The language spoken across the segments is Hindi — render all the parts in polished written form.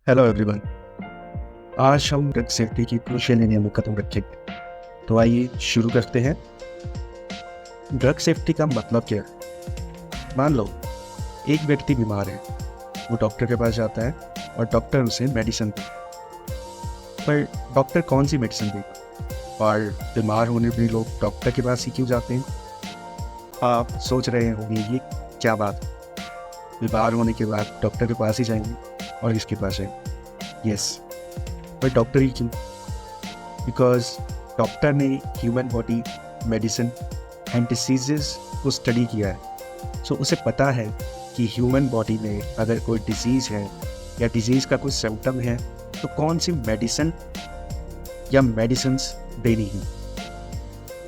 Hello everyone. आज हम ड्रग सेफ्टी की क्रूशियल एरिया में कदम रखेंगे। तो आइए शुरू करते हैं। ड्रग सेफ्टी का मतलब क्या है? मान लो एक व्यक्ति बीमार है, वो डॉक्टर के पास जाता है और डॉक्टर उसे मेडिसिन दे। पर डॉक्टर कौन सी मेडिसिन देगा? और बीमार होने भी लोग डॉक्टर के पास ही क्यों जाते हैं? आप सोच रहे होंगे ये क्या बात है, बीमार होने के बाद डॉक्टर के पास ही जाएंगे और इसके पास जाएंगे। यस, पर डॉक्टर ही क्यों? बिकॉज डॉक्टर ने human body, medicine and diseases को स्टडी किया है। सो उसे पता है कि ह्यूमन बॉडी में अगर कोई डिजीज़ है या डिजीज़ का कोई सिम्टम है तो कौन सी मेडिसिन या मेडिसिन्स देनी है।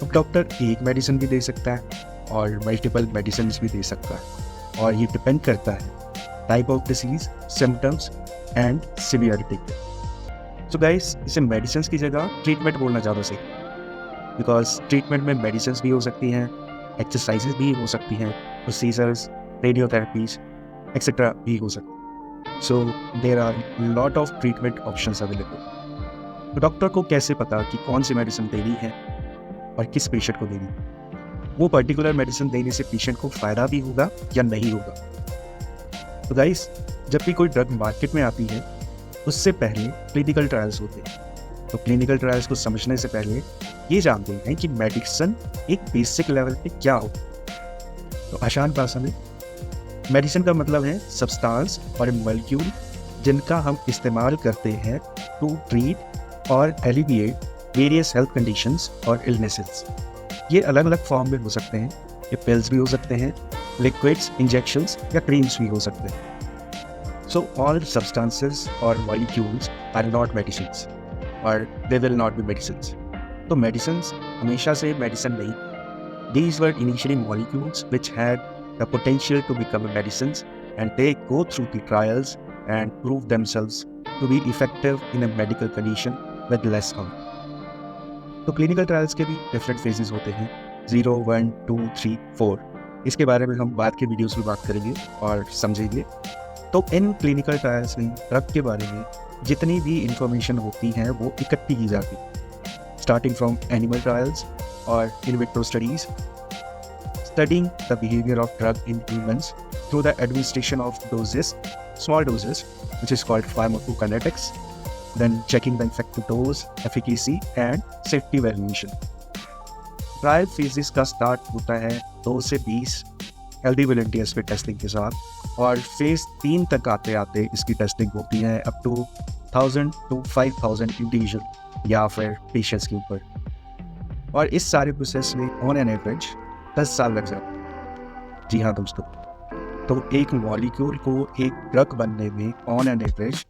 अब डॉक्टर एक मेडिसिन भी दे सकता है और मल्टीपल मेडिसिन भी दे सकता है, और ये डिपेंड करता है type of disease, symptoms and severity पे। सो गाइस, इसे मेडिसिन की जगह ट्रीटमेंट बोलना ज़्यादा सही, बिकॉज ट्रीटमेंट में मेडिसिन भी हो सकती हैं, एक्सरसाइजेज भी हो सकती हैं, प्रोसीजर्स, रेडियोथेरेपीज एक्सेट्रा भी हो सकती हैं। So there are lot of treatment options available. तो डॉक्टर को कैसे पता कि कौन सी मेडिसिन देनी है और किस पेशेंट को देनी है? वो पर्टिकुलर मेडिसिन देने से पेशेंट को फ़ायदा भी होगा या नहीं होगा। तो गाइस, जब भी कोई ड्रग मार्केट में आती है उससे पहले क्लिनिकल ट्रायल्स होते हैं। तो क्लिनिकल ट्रायल्स को समझने से पहले ये जानते हैं कि मेडिसिन एक बेसिक लेवल पे क्या हो। तो आसान भाषा में मेडिसिन का मतलब है सब्सटेंस और मॉलिक्यूल जिनका हम इस्तेमाल करते हैं टू ट्रीट और एलिविएट वेरियस हेल्थ कंडीशंस और इलनेसेस। ये अलग अलग फॉर्म में हो सकते हैं। ये पिल्स भी हो सकते हैं, लिक्विड्स, इंजेक्शंस या क्रीम्स भी हो सकते हैं। So all substances or molecules are not medicines or they will not be medicines. तो medicines हमेशा से medicine नहीं। These were initially molecules which had the potential to become medicines and they go through the trials and prove themselves to be effective in a medical condition with less harm. तो क्लिनिकल ट्रायल्स के भी डिफरेंट फेजेस होते हैं, 0, 1, 2, 3, 4। इसके बारे में हम बाद के वीडियोस में बात करेंगे और समझेंगे। तो इन क्लिनिकल ट्रायल्स में ड्रग के बारे में जितनी भी इंफॉर्मेशन होती है वो इकट्ठी की जाती है, स्टार्टिंग फ्रॉम एनिमल ट्रायल्स और in vitro studies, studying the behaviour of drug in humans through the administration of doses, small doses which is called pharmacokinetics, then checking the effective dose, efficacy and safety valuation. Trial phases का स्टार्ट होता है 2 से 20 हेल्दी वॉलंटियर्स पे टेस्टिंग के साथ, और फेज 3 तक आते आते इसकी टेस्टिंग होती है अप टू 1000 to 5000 इंडिविजुअल या फिर पेशेंट्स के ऊपर। और इस सारे प्रोसेस में ऑन एन एवरेज 10 साल लग जाते हैं। जी हाँ दोस्तों, तो एक मॉलिक्यूल को एक ड्रग बनने में ऑन एन एवरेज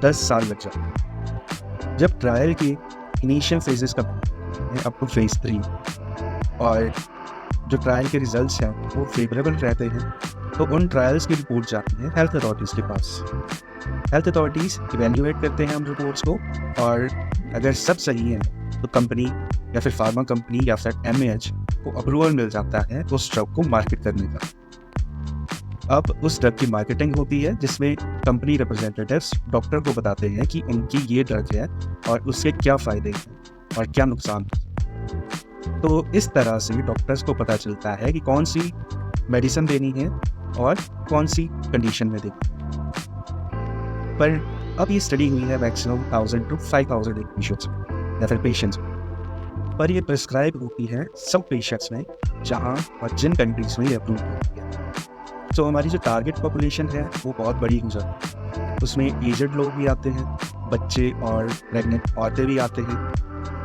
10 साल लग जाते हैं। जब ट्रायल के इनिशियल फेजेस का अप टू फेज 3 और जो ट्रायल के रिजल्ट्स हैं वो फेवरेबल रहते हैं, तो उन ट्रायल्स की रिपोर्ट जाती है हेल्थ अथॉरिटीज़ के पास। हेल्थ अथॉरिटीज़ इवेल्युएट करते हैं उन रिपोर्ट्स को, और अगर सब सही है तो कंपनी या फिर फार्मा कंपनी या फिर MAH को अप्रूवल मिल जाता है उस ड्रग को मार्केट करने का। अब उस ड्रग की मार्केटिंग होती है जिसमें कंपनी रिप्रेजेंटेटिव्स डॉक्टर को बताते हैं कि उनकी ये ड्रग है और उसके क्या फ़ायदे हैं और क्या नुकसान है। तो इस तरह से डॉक्टर्स को पता चलता है कि कौन सी मेडिसिन देनी है और कौन सी कंडीशन में देनी है। पर अब ये स्टडी हुई है मैक्सिमम 1000 to 5000 इंडिविजुअल्स या फिर पेशेंट्स में, पर ये प्रिस्क्राइब होती है सब पेशेंट्स में जहाँ और जिन कंट्रीज में ये अप्रूव होती है। तो हमारी जो टारगेट पॉपुलेशन है वो बहुत बड़ी हो जाती है। उसमें एजड लोग भी आते हैं, बच्चे और प्रेग्नेंट औरतें भी आते हैं,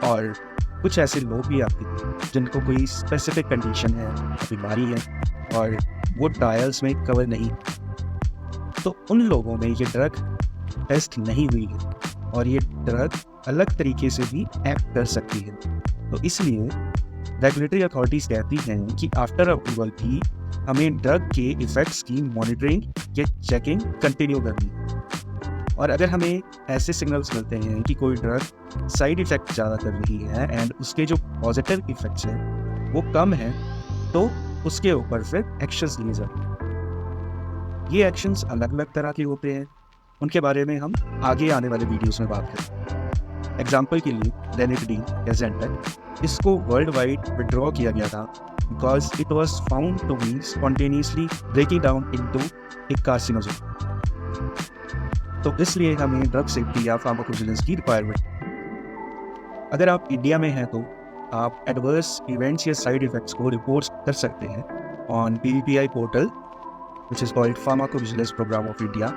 और कुछ ऐसे लोग भी आते हैं जिनको कोई स्पेसिफिक कंडीशन है, बीमारी है और वो ट्रायल्स में कवर नहीं। तो उन लोगों में ये ड्रग टेस्ट नहीं हुई है और ये ड्रग अलग तरीके से भी एक्ट कर सकती है। तो इसलिए रेगुलेटरी अथॉरिटीज़ कहती हैं कि आफ्टर अप्रूवल भी हमें ड्रग के इफ़ेक्ट्स की मॉनिटरिंग या चेकिंग कंटिन्यू करनी है। और अगर हमें ऐसे सिग्नल्स मिलते हैं कि कोई ड्रग साइड इफ़ेक्ट ज़्यादा कर रही है एंड उसके जो पॉजिटिव इफ़ेक्ट्स हैं वो कम हैं, तो उसके ऊपर फिर एक्शंस लिए जाते हैं। ये एक्शंस अलग अलग तरह के होते हैं। उनके बारे में हम आगे आने वाले वीडियोस में बात करें। एग्जाम्पल के लिए रेनिटिडीन या ज़ेंटेक, इसको वर्ल्ड वाइड विड्रॉ किया गया था because it was found to be spontaneously breaking down into a carcinogen. तो इसलिए हमें ड्रग सेफ्टी या फार्माकोविजिलेंस की रिक्वायरमेंट। अगर आप इंडिया में हैं तो आप एडवर्स इवेंट्स या साइड इफेक्ट्स को रिपोर्ट कर सकते हैं on PVPI portal which is called pharmacovigilance programme of India,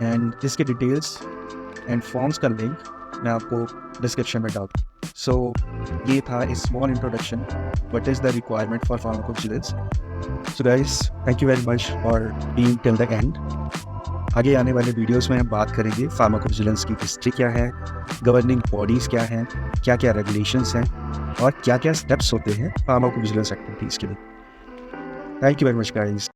and इसके डिटेल्स एंड फॉर्म्स का लिंक मैं आपको डिस्क्रिप्शन में डाल दूँ। सो ये था a small introduction what is the requirement for pharmacovigilance. So guys, thank you very much for being till the end. आगे आने वाले वीडियोस में हम बात करेंगे फार्माकोविजिलेंस की हिस्ट्री क्या है, गवर्निंग बॉडीज़ क्या हैं, क्या क्या रेगुलेशंस हैं और क्या क्या स्टेप्स होते हैं फार्माकोविजिलेंस एक्टिविटीज़ के लिए। Thank you very much guys.